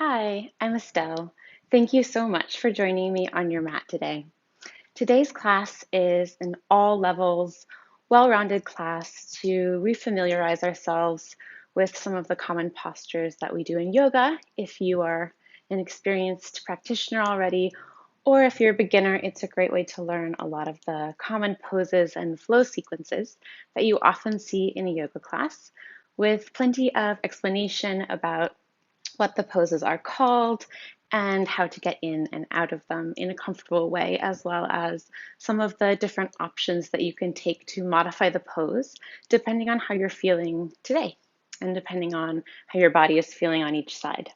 Hi, I'm Estelle. Thank you so much for joining me on your mat today. Today's class is an all levels, well-rounded class to refamiliarize ourselves with some of the common postures that we do in yoga. If you are an experienced practitioner already, or if you're a beginner, it's a great way to learn a lot of the common poses and flow sequences that you often see in a yoga class, with plenty of explanation about what the poses are called and how to get in and out of them in a comfortable way, as well as some of the different options that you can take to modify the pose depending on how you're feeling today and depending on how your body is feeling on each side.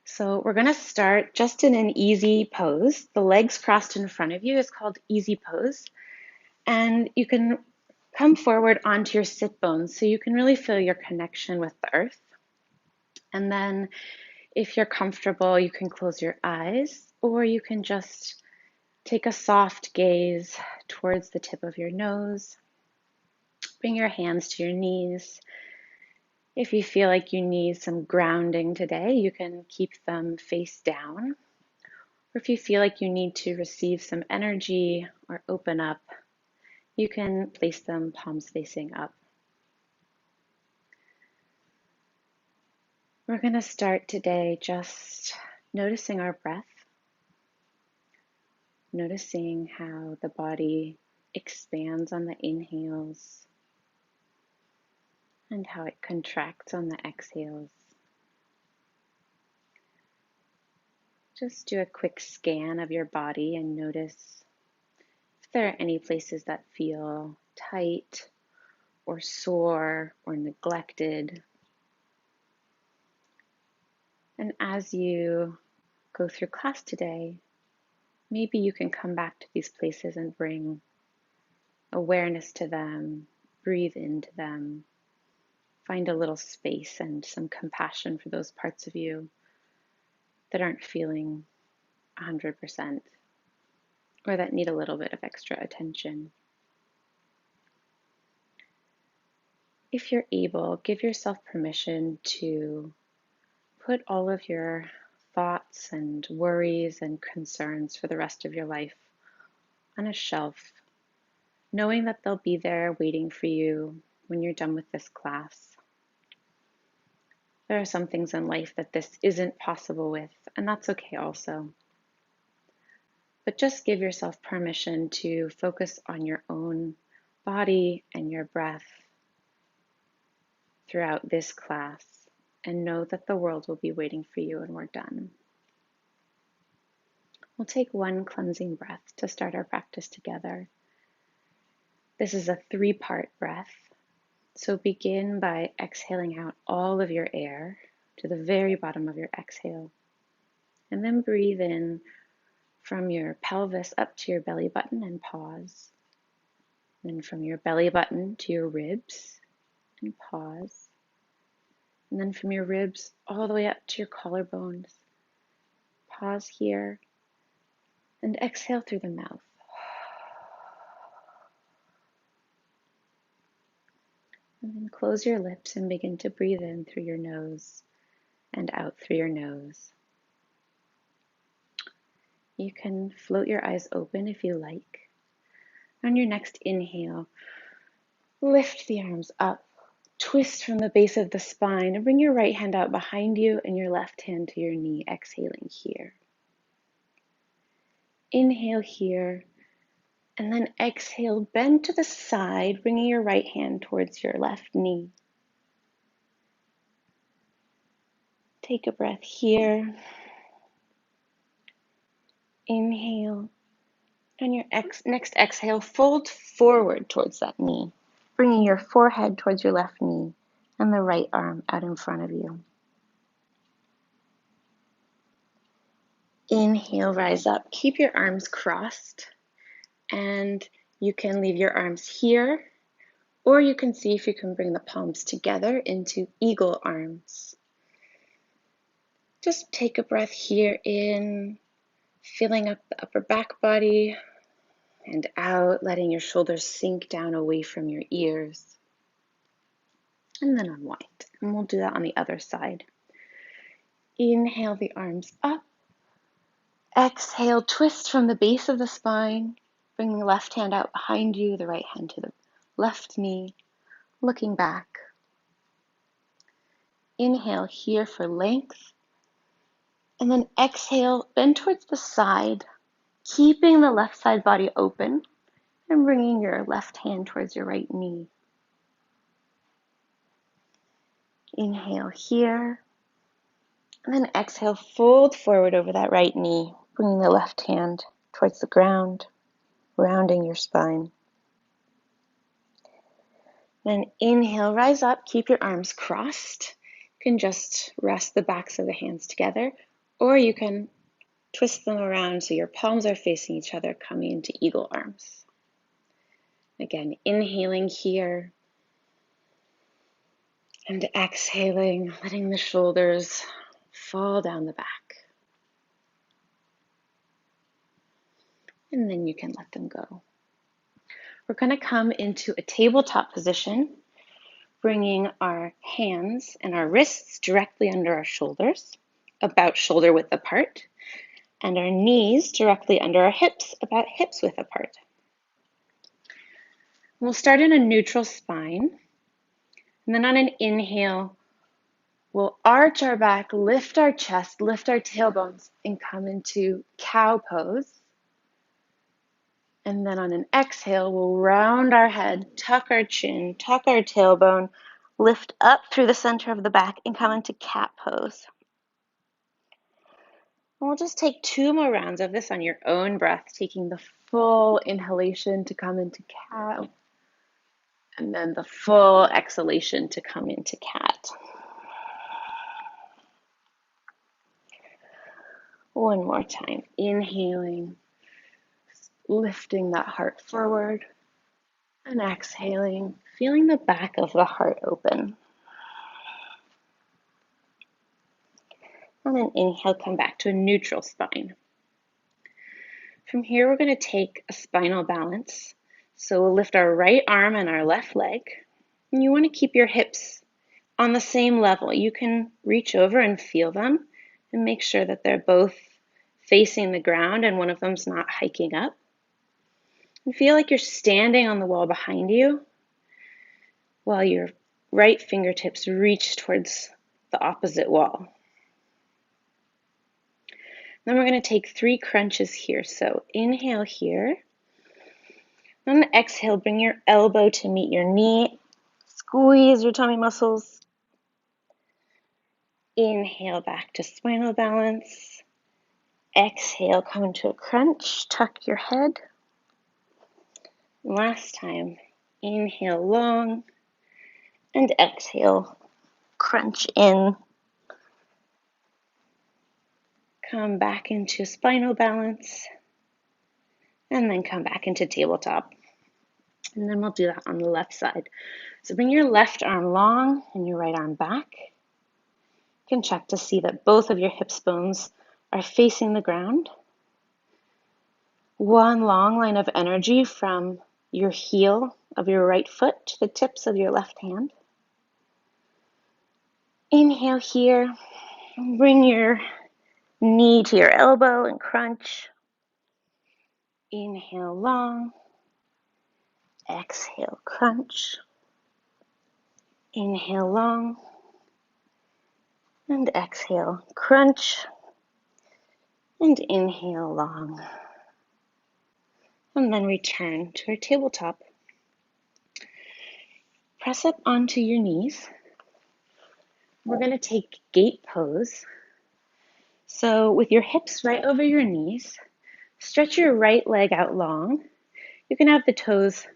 So we're going to start just in an easy pose. The legs crossed in front of you is called easy pose. And you can come forward onto your sit bones so you can really feel your connection with the earth. And then if you're comfortable, you can close your eyes, or you can just take a soft gaze towards the tip of your nose. Bring your hands to your knees. If you feel like you need some grounding today, you can keep them face down. Or if you feel like you need to receive some energy or open up, you can place them palms facing up. We're going to start today just noticing our breath. Noticing how the body expands on the inhales and how it contracts on the exhales. Just do a quick scan of your body and notice if there are any places that feel tight or sore or neglected. And as you go through class today, maybe you can come back to these places and bring awareness to them, breathe into them, find a little space and some compassion for those parts of you that aren't feeling 100% or that need a little bit of extra attention. If you're able, give yourself permission to put all of your thoughts and worries and concerns for the rest of your life on a shelf, knowing that they'll be there waiting for you when you're done with this class. There are some things in life that this isn't possible with, and that's okay also. But just give yourself permission to focus on your own body and your breath throughout this class, and know that the world will be waiting for you when we're done. We'll take one cleansing breath to start our practice together. This is a 3-part breath. So begin by exhaling out all of your air to the very bottom of your exhale. And then breathe in from your pelvis up to your belly button and pause. Then from your belly button to your ribs and pause. And then from your ribs all the way up to your collarbones. Pause here and exhale through the mouth. And then close your lips and begin to breathe in through your nose and out through your nose. You can float your eyes open if you like. On your next inhale, lift the arms up, twist from the base of the spine, and bring your right hand out behind you and your left hand to your knee, exhaling here. Inhale here, and then exhale, bend to the side, bringing your right hand towards your left knee. Take a breath here. Inhale, and your next exhale, fold forward towards that knee, bringing your forehead towards your left knee and the right arm out in front of you. Inhale, rise up. Keep your arms crossed, and you can leave your arms here, or you can see if you can bring the palms together into eagle arms. Just take a breath here in, filling up the upper back body, and out, letting your shoulders sink down away from your ears. And then unwind. And we'll do that on the other side. Inhale the arms up. Exhale, twist from the base of the spine. Bring the left hand out behind you, the right hand to the left knee, looking back. Inhale here for length. And then exhale, bend towards the side, keeping the left side body open and bringing your left hand towards your right knee. Inhale here. And then exhale, fold forward over that right knee, bringing the left hand towards the ground, rounding your spine. Then inhale, rise up, keep your arms crossed. You can just rest the backs of the hands together, or you can twist them around so your palms are facing each other, coming into eagle arms. Again, inhaling here and exhaling, letting the shoulders fall down the back. And then you can let them go. We're going to come into a tabletop position, bringing our hands and our wrists directly under our shoulders, about shoulder width apart, and our knees directly under our hips, about hips width apart. We'll start in a neutral spine, and then on an inhale, we'll arch our back, lift our chest, lift our tailbones, and come into cow pose. And then on an exhale, we'll round our head, tuck our chin, tuck our tailbone, lift up through the center of the back, and come into cat pose. And we'll just take 2 more rounds of this on your own breath, taking the full inhalation to come into cow, and then the full exhalation to come into cat. One more time, inhaling, lifting that heart forward, and exhaling, feeling the back of the heart open. And then inhale, come back to a neutral spine. From here, we're going to take a spinal balance. So we'll lift our right arm and our left leg. And you want to keep your hips on the same level. You can reach over and feel them and make sure that they're both facing the ground and one of them's not hiking up. And feel like you're standing on the wall behind you while your right fingertips reach towards the opposite wall. Then we're going to take 3 crunches here. So inhale here. On the exhale, bring your elbow to meet your knee. Squeeze your tummy muscles. Inhale back to spinal balance. Exhale, come into a crunch. Tuck your head. Last time, inhale long. And exhale, crunch in. Come back into spinal balance, and then come back into tabletop. And then we'll do that on the left side. So bring your left arm long and your right arm back. You can check to see that both of your hips bones are facing the ground. One long line of energy from your heel of your right foot to the tips of your left hand. Inhale here, bring your knee to your elbow and crunch. Inhale long. Exhale, crunch. Inhale long. And exhale, crunch. And inhale long. And then return to our tabletop. Press up onto your knees. We're going to take gate pose. So with your hips right over your knees, stretch your right leg out long. You can have the toes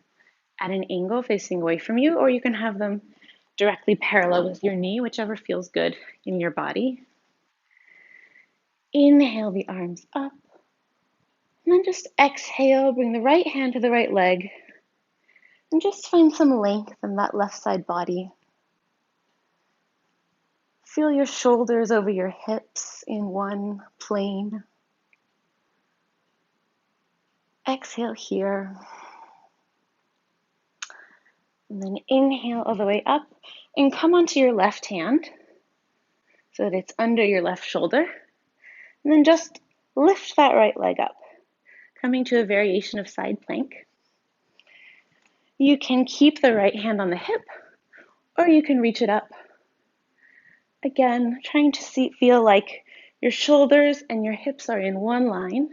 at an angle facing away from you, or you can have them directly parallel with your knee, whichever feels good in your body. Inhale the arms up, and then just exhale, bring the right hand to the right leg, and just find some length in that left side body. Feel your shoulders over your hips in one plane. Exhale here. And then inhale all the way up and come onto your left hand. so that it's under your left shoulder. And then just lift that right leg up, coming to a variation of side plank. You can keep the right hand on the hip, or you can reach it up. Again, trying to feel like your shoulders and your hips are in one line.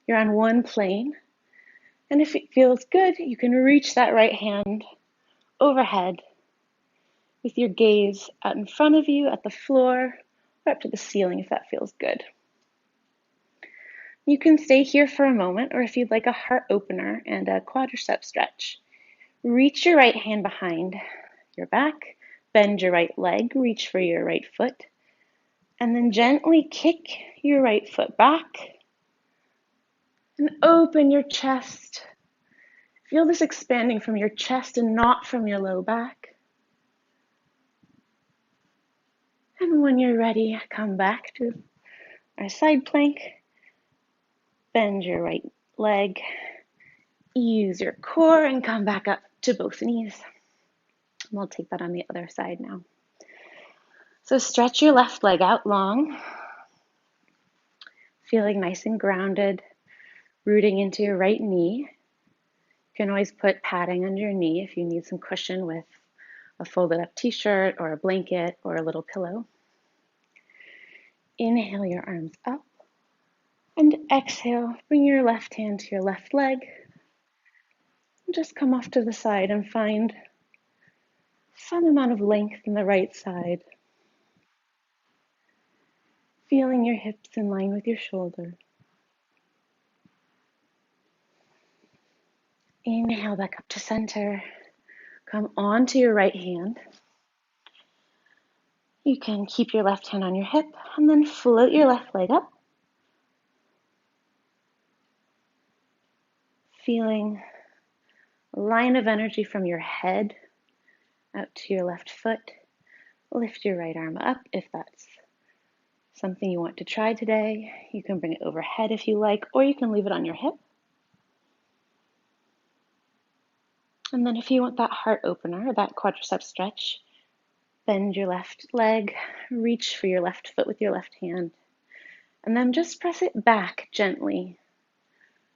You're on one plane. And if it feels good, you can reach that right hand overhead with your gaze out in front of you at the floor or up to the ceiling if that feels good. You can stay here for a moment, or if you'd like a heart opener and a quadricep stretch, reach your right hand behind your back, bend your right leg, reach for your right foot, and then gently kick your right foot back and open your chest. Feel this expanding from your chest and not from your low back. And when you're ready, come back to our side plank. Bend your right leg. Use your core and come back up to both knees. And we'll take that on the other side now. So stretch your left leg out long, feeling nice and grounded, rooting into your right knee. You can always put padding under your knee if you need some cushion with a folded up t-shirt or a blanket or a little pillow. Inhale your arms up and exhale, bring your left hand to your left leg. And just come off to the side and find some amount of length in the right side. Feeling your hips in line with your shoulder. Inhale back up to center. Come onto your right hand. You can keep your left hand on your hip and then float your left leg up. Feeling a line of energy from your head out to your left foot. Lift your right arm up if that's something you want to try today. You can bring it overhead if you like, or you can leave it on your hip. And then if you want that heart opener, that quadricep stretch, bend your left leg, reach for your left foot with your left hand, and then just press it back gently.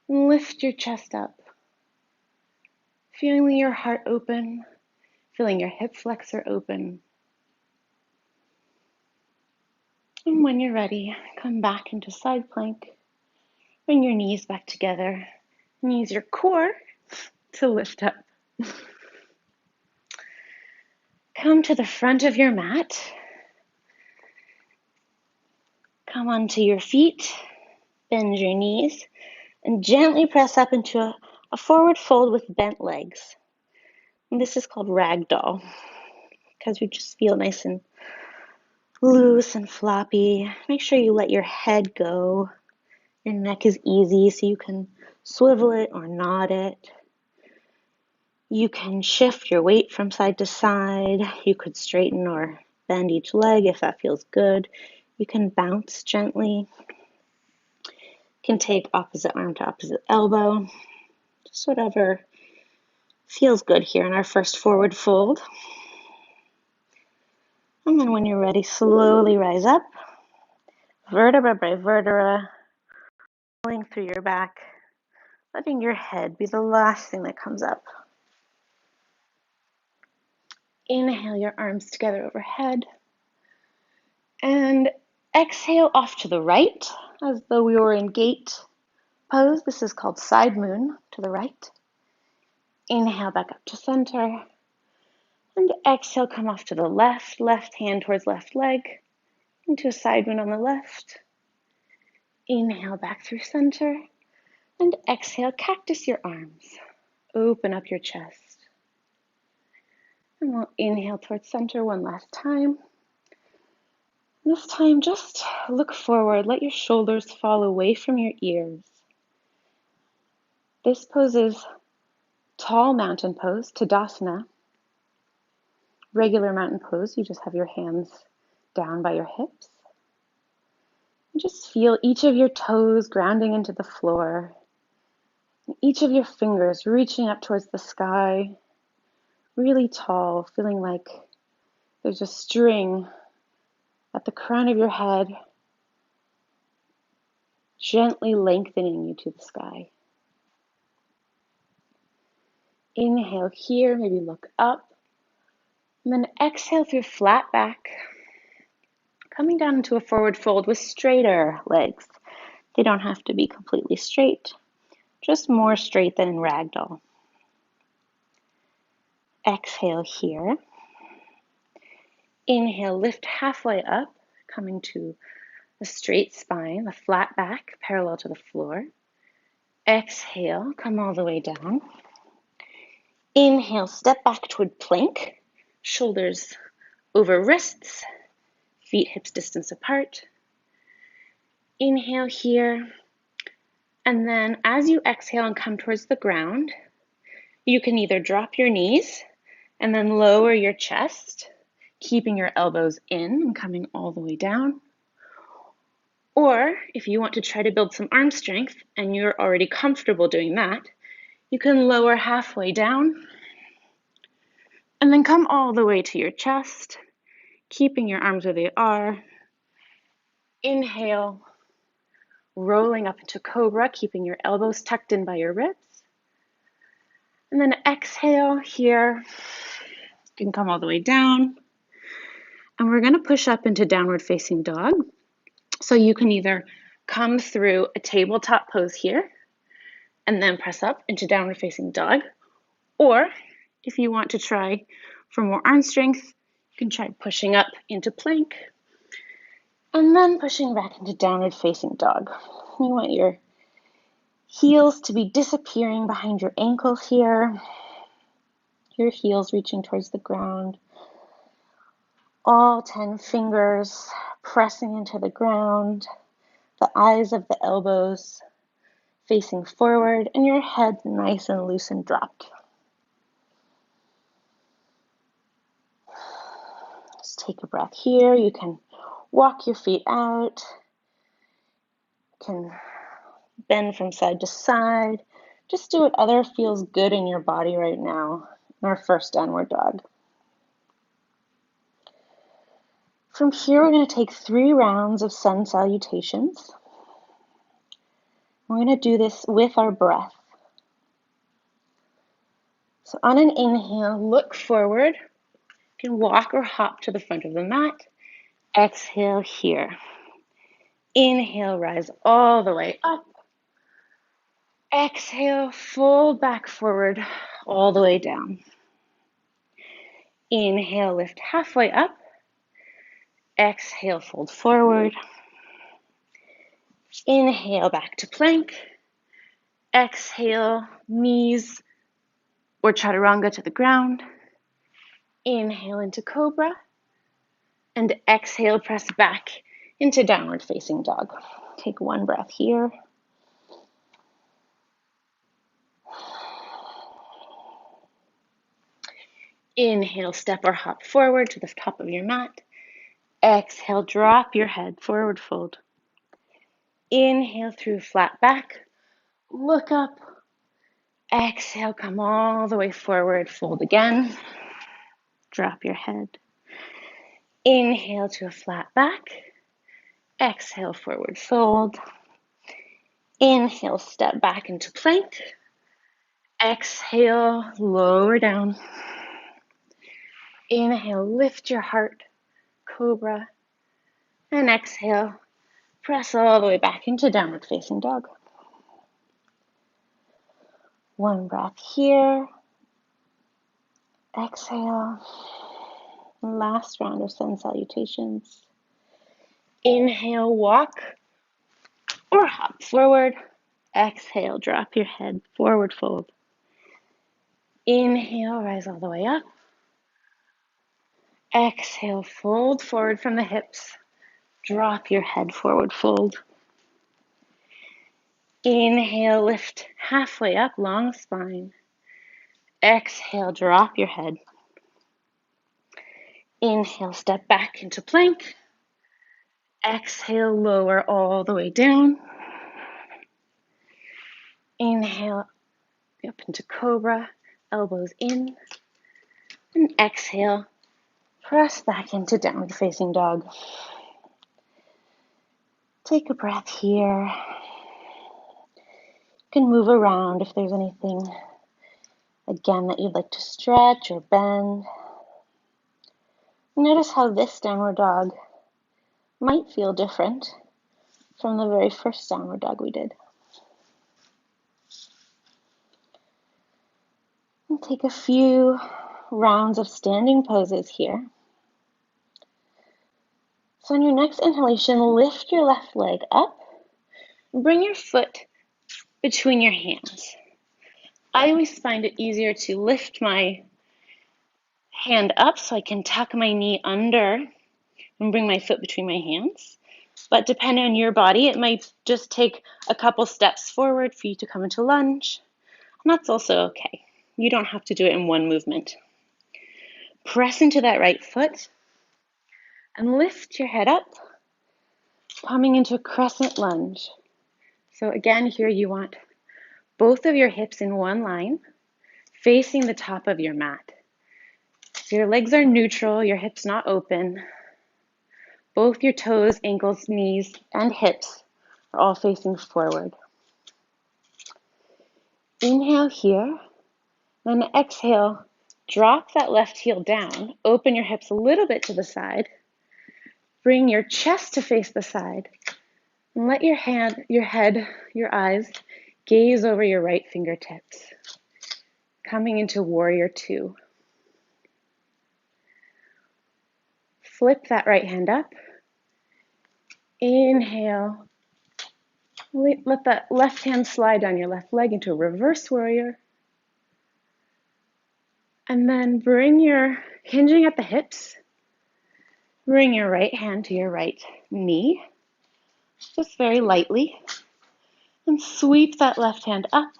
Lift your chest up, feeling your heart open, feeling your hip flexor open. And when you're ready, come back into side plank. Bring your knees back together and use your core to lift up. Come to the front of your mat. Come onto your feet, bend your knees, and gently press up into a forward fold with bent legs. And this is called ragdoll because you just feel nice and loose and floppy. Make sure you let your head go. Your neck is easy so you can swivel it or nod it. You can shift your weight from side to side. You could straighten or bend each leg if that feels good. You can bounce gently. You can take opposite arm to opposite elbow. Just whatever feels good here in our first forward fold. And then when you're ready, slowly rise up, vertebra by vertebra, rolling through your back, letting your head be the last thing that comes up. Inhale your arms together overhead. And exhale off to the right, as though we were in gate pose. This is called side moon to the right. Inhale back up to center. And exhale, come off to the left, left hand towards left leg, into a side moon on the left. Inhale back through center. And exhale, cactus your arms. Open up your chest. And we'll inhale towards center one last time. This time, just look forward. Let your shoulders fall away from your ears. This pose is tall mountain pose, Tadasana. Regular mountain pose, you just have your hands down by your hips. And just feel each of your toes grounding into the floor. And each of your fingers reaching up towards the sky. Really tall, feeling like there's a string, a at the crown of your head, gently lengthening you to the sky. Inhale here, maybe look up, and then exhale through flat back, coming down into a forward fold with straighter legs. They don't have to be completely straight, just more straight than in ragdoll. Exhale here. Inhale, lift halfway up, coming to a straight spine, a flat back, parallel to the floor. Exhale, come all the way down. Inhale, step back toward plank, shoulders over wrists, feet hips distance apart. Inhale here, and then as you exhale and come towards the ground, you can either drop your knees and then lower your chest, keeping your elbows in and coming all the way down. Or if you want to try to build some arm strength and you're already comfortable doing that, you can lower halfway down and then come all the way to your chest, keeping your arms where they are. Inhale, rolling up into cobra, keeping your elbows tucked in by your ribs. And then exhale here. You can come all the way down. And we're going to push up into downward facing dog. So you can either come through a tabletop pose here and then press up into downward facing dog. Or if you want to try for more arm strength, you can try pushing up into plank and then pushing back into downward facing dog. You want your heels to be disappearing behind your ankles here. Your heels reaching towards the ground. All 10 fingers pressing into the ground. The eyes of the elbows facing forward and your head nice and loose and dropped. Just take a breath here. You can walk your feet out. You can bend from side to side. Just do whatever feels good in your body right now in our first downward dog. From here, we're going to take 3 rounds of sun salutations. We're going to do this with our breath. So on an inhale, look forward. You can walk or hop to the front of the mat. Exhale here. Inhale, rise all the way up. Exhale, fold back forward all the way down. Inhale, lift halfway up. Exhale, fold forward. Inhale, back to plank. Exhale, knees or chaturanga to the ground. Inhale into cobra. And exhale, press back into downward facing dog. Take 1 breath here. Inhale, step or hop forward to the top of your mat. Exhale, drop your head, forward fold. Inhale through flat back, look up. Exhale, come all the way forward, fold again. Drop your head. Inhale to a flat back. Exhale, forward fold. Inhale, step back into plank. Exhale, lower down. Inhale, lift your heart, cobra. And exhale, press all the way back into downward facing dog. 1 breath here. Exhale. Last round of sun salutations. Inhale, walk or hop forward. Exhale, drop your head, forward fold. Inhale, rise all the way up. Exhale, fold forward from the hips. Drop your head, forward fold. Inhale, lift halfway up, long spine. Exhale, drop your head. Inhale, step back into plank. Exhale, lower all the way down. Inhale, up into cobra, elbows in. And exhale, press back into downward facing dog. Take a breath here. You can move around if there's anything, again, that you'd like to stretch or bend. Notice how this downward dog might feel different from the very first downward dog we did. And take a few rounds of standing poses here. So on your next inhalation, lift your left leg up and bring your foot between your hands. I always find it easier to lift my hand up so I can tuck my knee under and bring my foot between my hands. But depending on your body, it might just take a couple steps forward for you to come into lunge. And that's also okay. You don't have to do it in one movement. Press into that right foot and lift your head up, coming into a crescent lunge. So again, here you want both of your hips in one line, facing the top of your mat. So your legs are neutral, your hips not open. Both your toes, ankles, knees, and hips are all facing forward. Inhale here, then exhale, drop that left heel down, open your hips a little bit to the side, bring your chest to face the side, and let your head, your eyes gaze over your right fingertips, coming into warrior two. Flip that right hand up. Inhale. Let that left hand slide down your left leg into a reverse warrior. And then hinging at the hips, bring your right hand to your right knee, just very lightly, and sweep that left hand up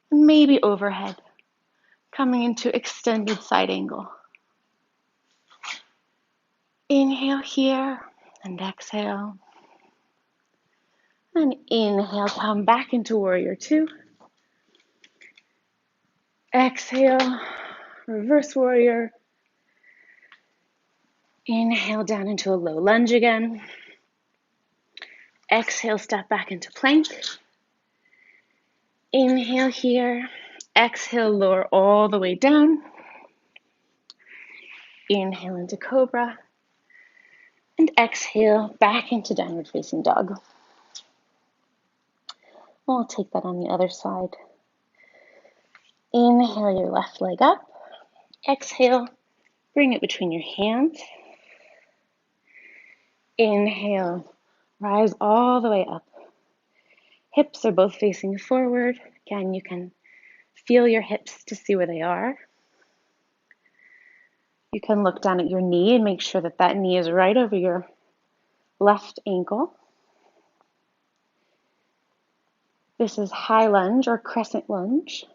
and maybe overhead, coming into extended side angle. Inhale here and exhale. And inhale, come back into warrior two. Exhale, reverse warrior. Inhale down into a low lunge again. Exhale, step back into plank. Inhale here. Exhale, lower all the way down. Inhale into cobra. And exhale, back into downward facing dog. We'll take that on the other side. Inhale your left leg up. Exhale, bring it between your hands. Inhale, rise all the way up. Hips are both facing forward. Again, you can feel your hips to see where they are. You can look down at your knee and make sure that that knee is right over your left ankle. This is high lunge or crescent lunge.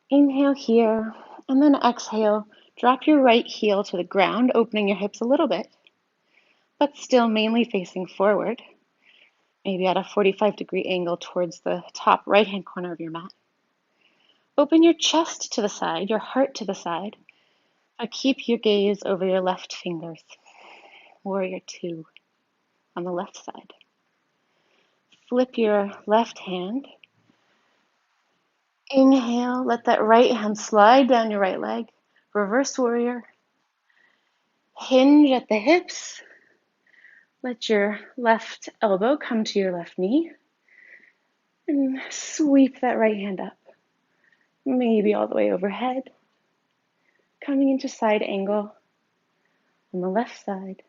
Inhale here, and then exhale. Drop your right heel to the ground, opening your hips a little bit, but still mainly facing forward, maybe at a 45-degree angle towards the top right-hand corner of your mat. Open your chest to the side, your heart to the side, but keep your gaze over your left fingers. Warrior two on the left side. Flip your left hand. Inhale, let that right hand slide down your right leg. Reverse warrior. Hinge at the hips. Let your left elbow come to your left knee. And sweep that right hand up. Maybe all the way overhead. Coming into side angle on the left side.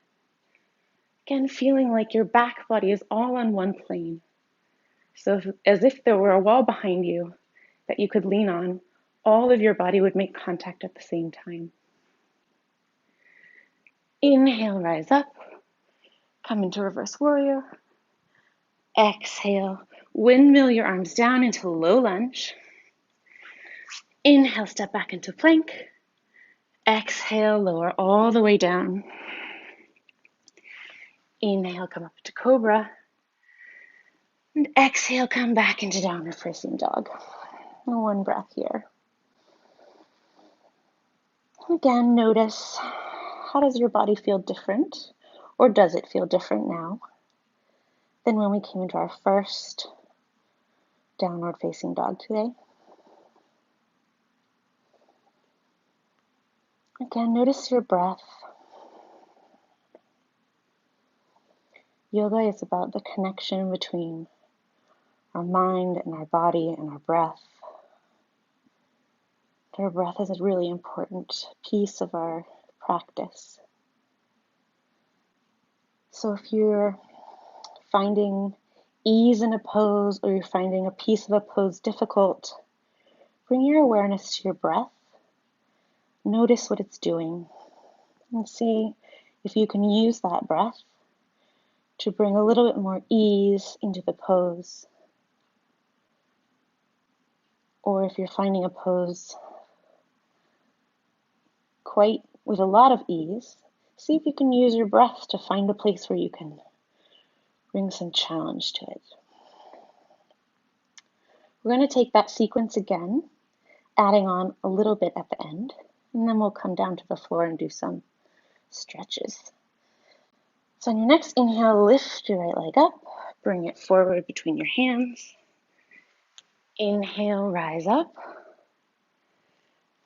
Again, feeling like your back body is all on one plane. So as if there were a wall behind you that you could lean on, all of your body would make contact at the same time. Inhale, rise up. Come into reverse warrior. Exhale, windmill your arms down into low lunge. Inhale, step back into plank. Exhale, lower all the way down. Inhale, come up to cobra. And exhale, come back into downward facing dog. One breath here. Again, notice, how does your body feel different Or does it feel different now than when we came into our first downward facing dog today? Again, notice your breath. Yoga is about the connection between our mind and our body and our breath. Our breath is a really important piece of our practice. So if you're finding ease in a pose or you're finding a piece of a pose difficult, bring your awareness to your breath. Notice what it's doing and see if you can use that breath to bring a little bit more ease into the pose. Or if you're finding a pose quite with a lot of ease, see if you can use your breath to find a place where you can bring some challenge to it. We're going to take that sequence again, adding on a little bit at the end, and then we'll come down to the floor and do some stretches. So on your next inhale, lift your right leg up, bring it forward between your hands. Inhale, rise up.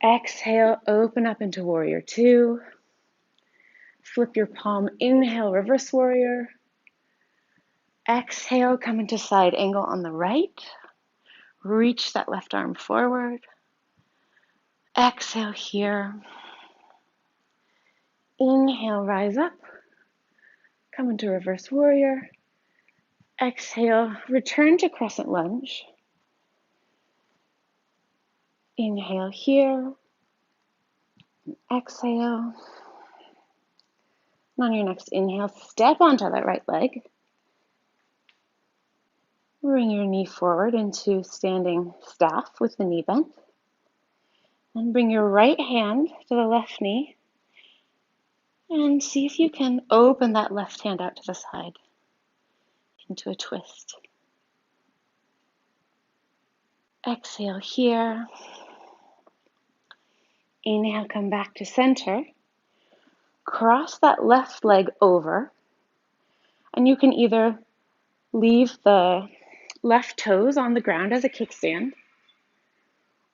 Exhale, open up into warrior two. Flip your palm, inhale, reverse warrior. Exhale, come into side angle on the right. Reach that left arm forward. Exhale here. Inhale, rise up. Come into reverse warrior. Exhale, return to crescent lunge. Inhale here. Exhale. And on your next inhale, step onto that right leg. Bring your knee forward into standing staff with the knee bent. Then bring your right hand to the left knee and see if you can open that left hand out to the side into a twist. Exhale here. Inhale, come back to center. Cross that left leg over, and you can either leave the left toes on the ground as a kickstand,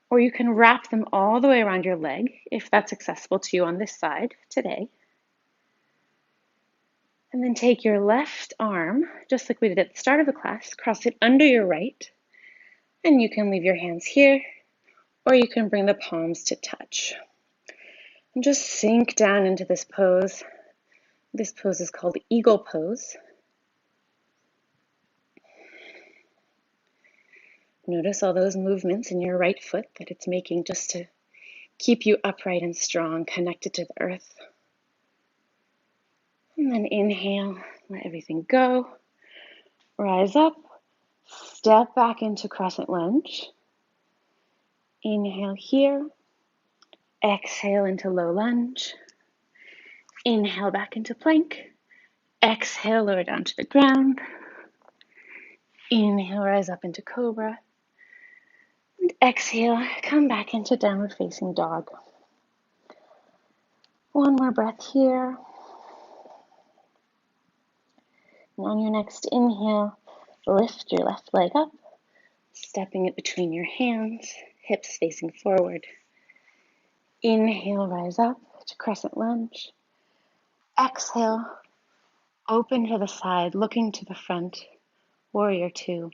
or you can wrap them all the way around your leg if that's accessible to you on this side today. And then take your left arm, just like we did at the start of the class, cross it under your right, and you can leave your hands here, or you can bring the palms to touch. And just sink down into this pose. This pose is called eagle pose. Notice all those movements in your right foot that it's making just to keep you upright and strong, connected to the earth. And then inhale, let everything go. Rise up, step back into crescent lunge. Inhale here. Exhale into low lunge. Inhale back into plank. Exhale, lower down to the ground. Inhale, rise up into cobra. And exhale, come back into downward facing dog. One more breath here. And on your next inhale, lift your left leg up, stepping it between your hands, hips facing forward. Inhale, rise up to crescent lunge. Exhale, open to the side, looking to the front, warrior two.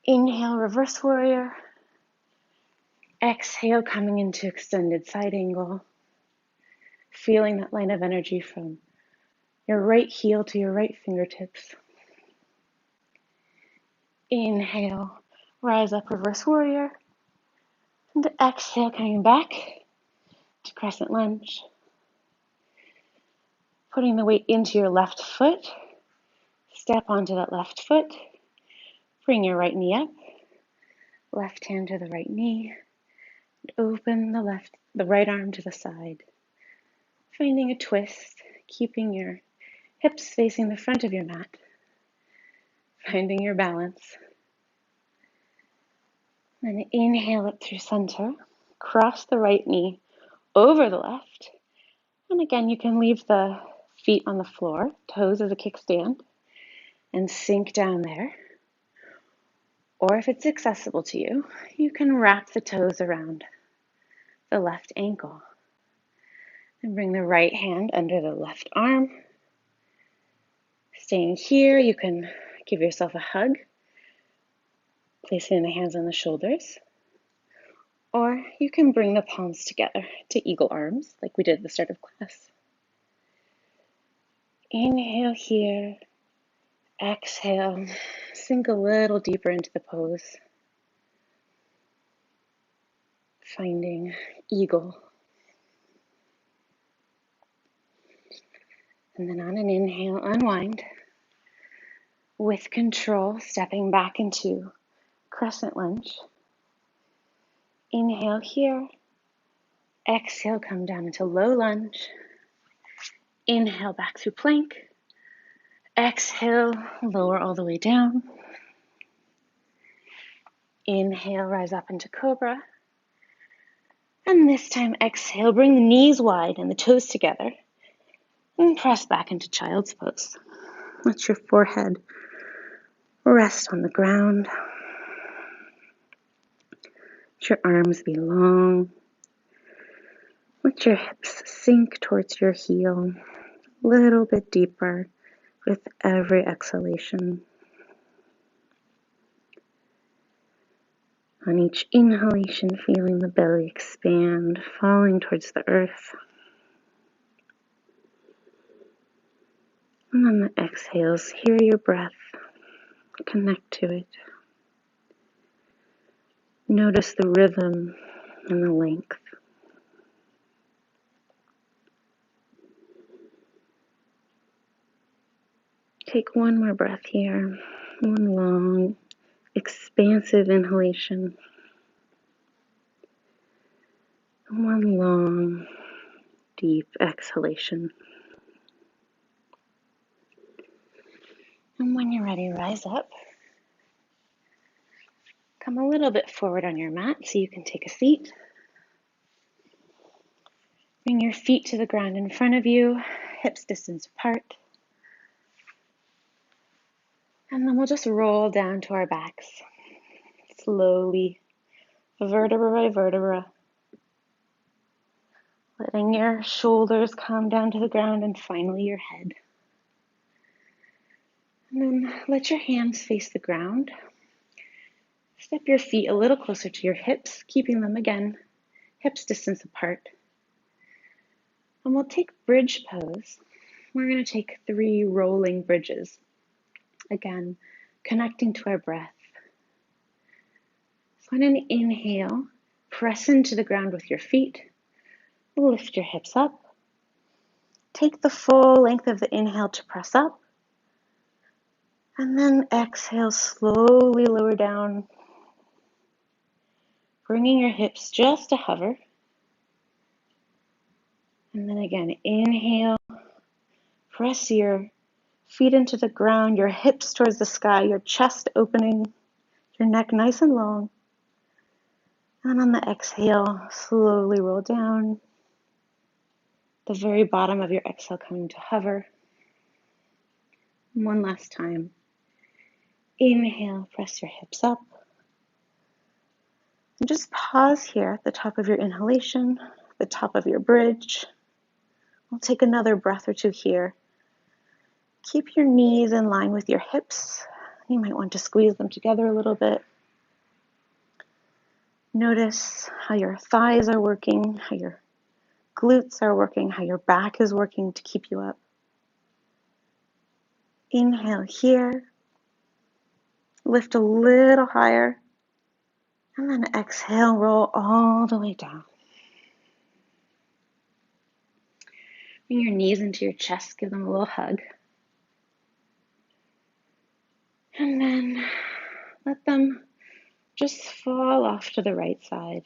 Inhale, reverse warrior. Exhale, coming into extended side angle. Feeling that line of energy from your right heel to your right fingertips. Inhale, rise up, reverse warrior. And exhale, coming back to crescent lunge. Putting the weight into your left foot. Step onto that left foot. Bring your right knee up. Left hand to the right knee. And open the right arm to the side. Finding a twist, keeping your hips facing the front of your mat. Finding your balance. Then inhale up through center. Cross the right knee over the left. And again, you can leave the feet on the floor, toes as a kickstand, and sink down there. Or if it's accessible to you, you can wrap the toes around the left ankle. And bring the right hand under the left arm. Staying here, you can give yourself a hug, placing the hands on the shoulders. Or you can bring the palms together to eagle arms, like we did at the start of class. Inhale here. Exhale. Sink a little deeper into the pose. Finding eagle. And then on an inhale, unwind. With control, stepping back into crescent lunge. Inhale here. Exhale, come down into low lunge. Inhale back through plank. Exhale, lower all the way down. Inhale, rise up into cobra. And this time, exhale, bring the knees wide and the toes together. And press back into child's pose. Let your forehead rest on the ground. Let your arms be long. Let your hips sink towards your heel, a little bit deeper with every exhalation. On each inhalation, feeling the belly expand, falling towards the earth. And on the exhales, hear your breath, connect to it. Notice the rhythm and the length. Take one more breath here, one long, expansive inhalation, and one long, deep exhalation. And when you're ready, rise up. Come a little bit forward on your mat so you can take a seat. Bring your feet to the ground in front of you, hips distance apart. And then we'll just roll down to our backs, slowly, vertebra by vertebra. Letting your shoulders come down to the ground and finally your head. And then let your hands face the ground. Step your feet a little closer to your hips, keeping them again, hips distance apart. And we'll take bridge pose. We're going to take 3 rolling bridges. Again, connecting to our breath. So on an inhale, press into the ground with your feet. Lift your hips up. Take the full length of the inhale to press up. And then exhale, slowly lower down. Bringing your hips just to hover. And then again, inhale. Press your feet into the ground, your hips towards the sky, your chest opening, your neck nice and long. And on the exhale, slowly roll down. The very bottom of your exhale coming to hover. One last time. Inhale, press your hips up. And just pause here at the top of your inhalation, the top of your bridge. We'll take another breath or two here. Keep your knees in line with your hips. You might want to squeeze them together a little bit. Notice how your thighs are working, how your glutes are working, how your back is working to keep you up. Inhale here. Lift a little higher. And then exhale, roll all the way down. Bring your knees into your chest, give them a little hug. And then let them just fall off to the right side.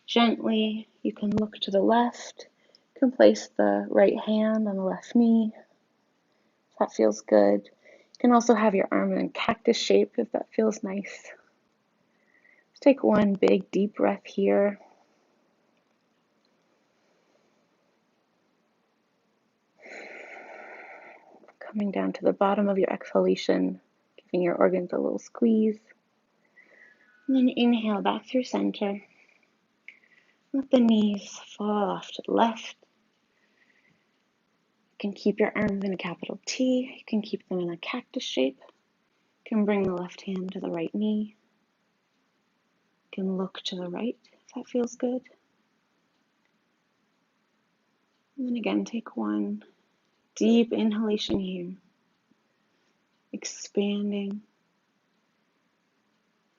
Gently, you can look to the left. You can place the right hand on the left knee. If that feels good. You can also have your arm in cactus shape if that feels nice. Just take one big deep breath here. Coming down to the bottom of your exhalation, giving your organs a little squeeze. And then inhale back through center. Let the knees fall off to the left. You can keep your arms in a capital T. You can keep them in a cactus shape. You can bring the left hand to the right knee. You can look to the right if that feels good. And then again, take one deep inhalation here. Expanding.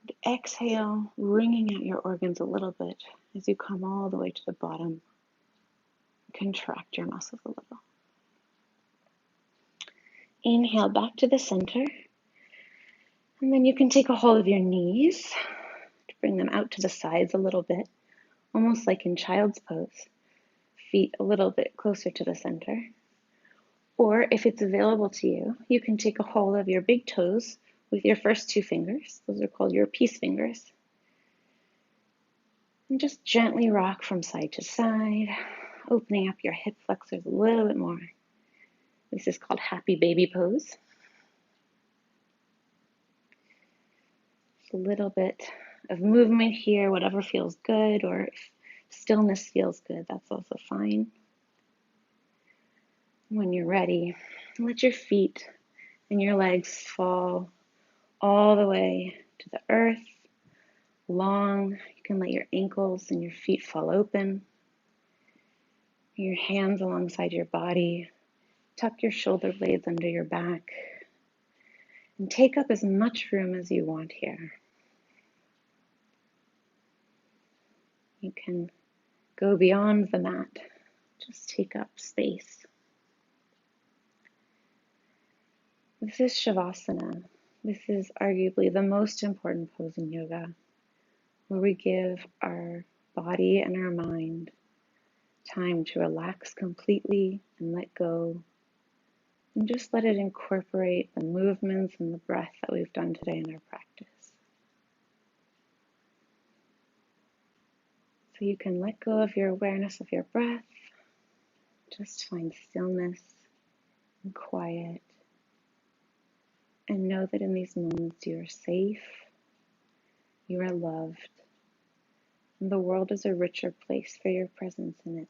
And exhale, wringing out your organs a little bit as you come all the way to the bottom. Contract your muscles a little. Inhale back to the center. And then you can take a hold of your knees to bring them out to the sides a little bit, almost like in child's pose. Feet a little bit closer to the center. Or if it's available to you, you can take a hold of your big toes with your first two fingers. Those are called your peace fingers. And just gently rock from side to side, opening up your hip flexors a little bit more. This is called happy baby pose. Just a little bit of movement here, whatever feels good, or if stillness feels good, that's also fine. When you're ready, let your feet and your legs fall all the way to the earth, long. You can let your ankles and your feet fall open. Your hands alongside your body. Tuck your shoulder blades under your back. And take up as much room as you want here. You can go beyond the mat. Just take up space. This is Shavasana. This is arguably the most important pose in yoga, where we give our body and our mind time to relax completely and let go, and just let it incorporate the movements and the breath that we've done today in our practice. So you can let go of your awareness of your breath, just find stillness and quiet, and know that in these moments you are safe, you are loved, and the world is a richer place for your presence in it.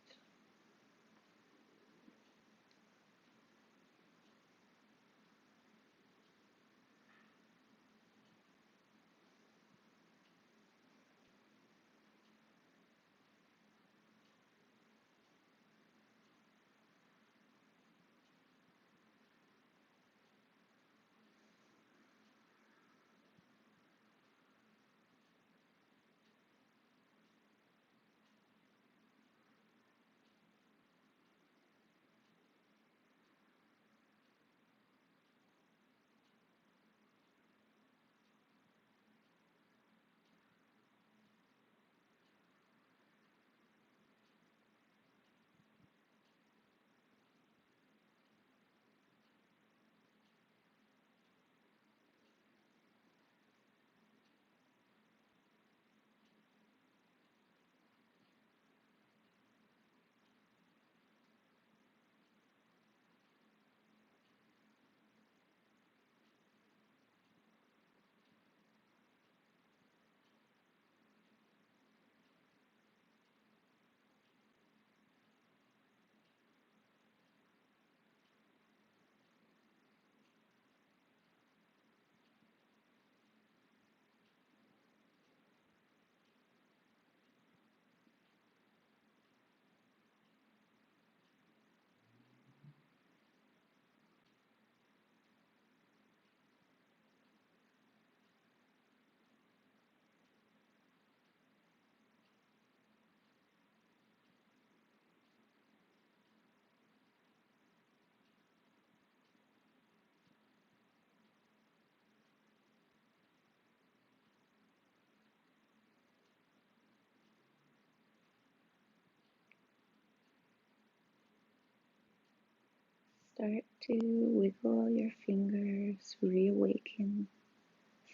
Start to wiggle your fingers, reawaken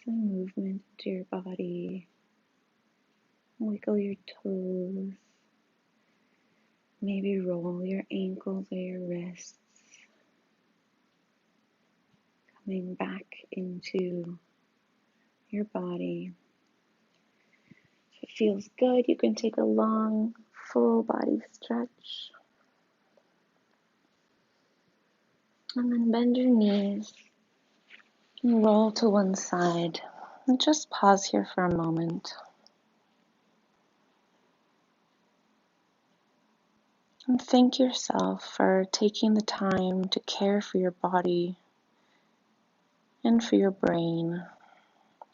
some movement to your body. Wiggle your toes. Maybe roll your ankles or your wrists. coming back into your body. If it feels good, you can take a long, full body stretch. And then bend your knees and roll to one side. And just pause here for a moment. And thank yourself for taking the time to care for your body and for your brain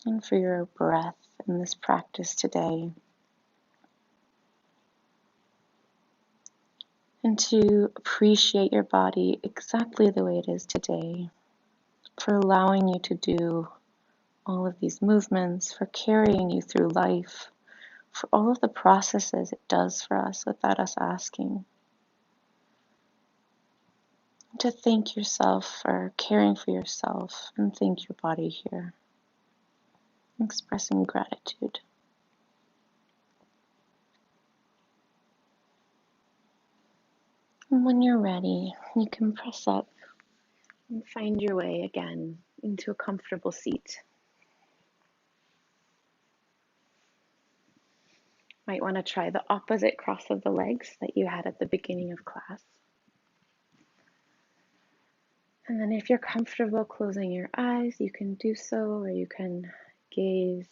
and for your breath in this practice today. And to appreciate your body exactly the way it is today, for allowing you to do all of these movements, for carrying you through life, for all of the processes it does for us without us asking. And to thank yourself for caring for yourself and thank your body here, expressing gratitude. And when you're ready, you can press up and find your way again into a comfortable seat. Might want to try the opposite cross of the legs that you had at the beginning of class. And then if you're comfortable closing your eyes, you can do so, or you can gaze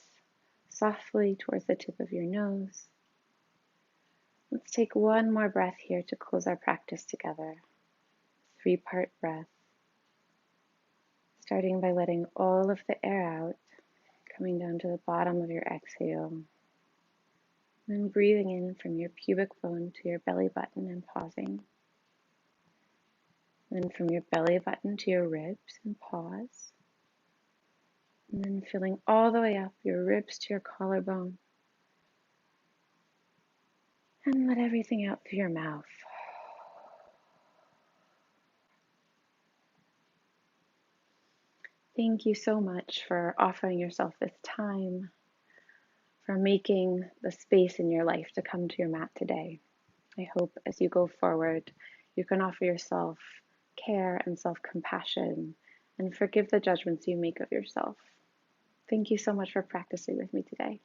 softly towards the tip of your nose. Let's take one more breath here to close our practice together. 3-part breath, starting by letting all of the air out, coming down to the bottom of your exhale. Then breathing in from your pubic bone to your belly button and pausing. Then from your belly button to your ribs and pause. And then filling all the way up your ribs to your collarbone. And let everything out through your mouth. Thank you so much for offering yourself this time, for making the space in your life to come to your mat today. I hope as you go forward, you can offer yourself care and self-compassion and forgive the judgments you make of yourself. Thank you so much for practicing with me today.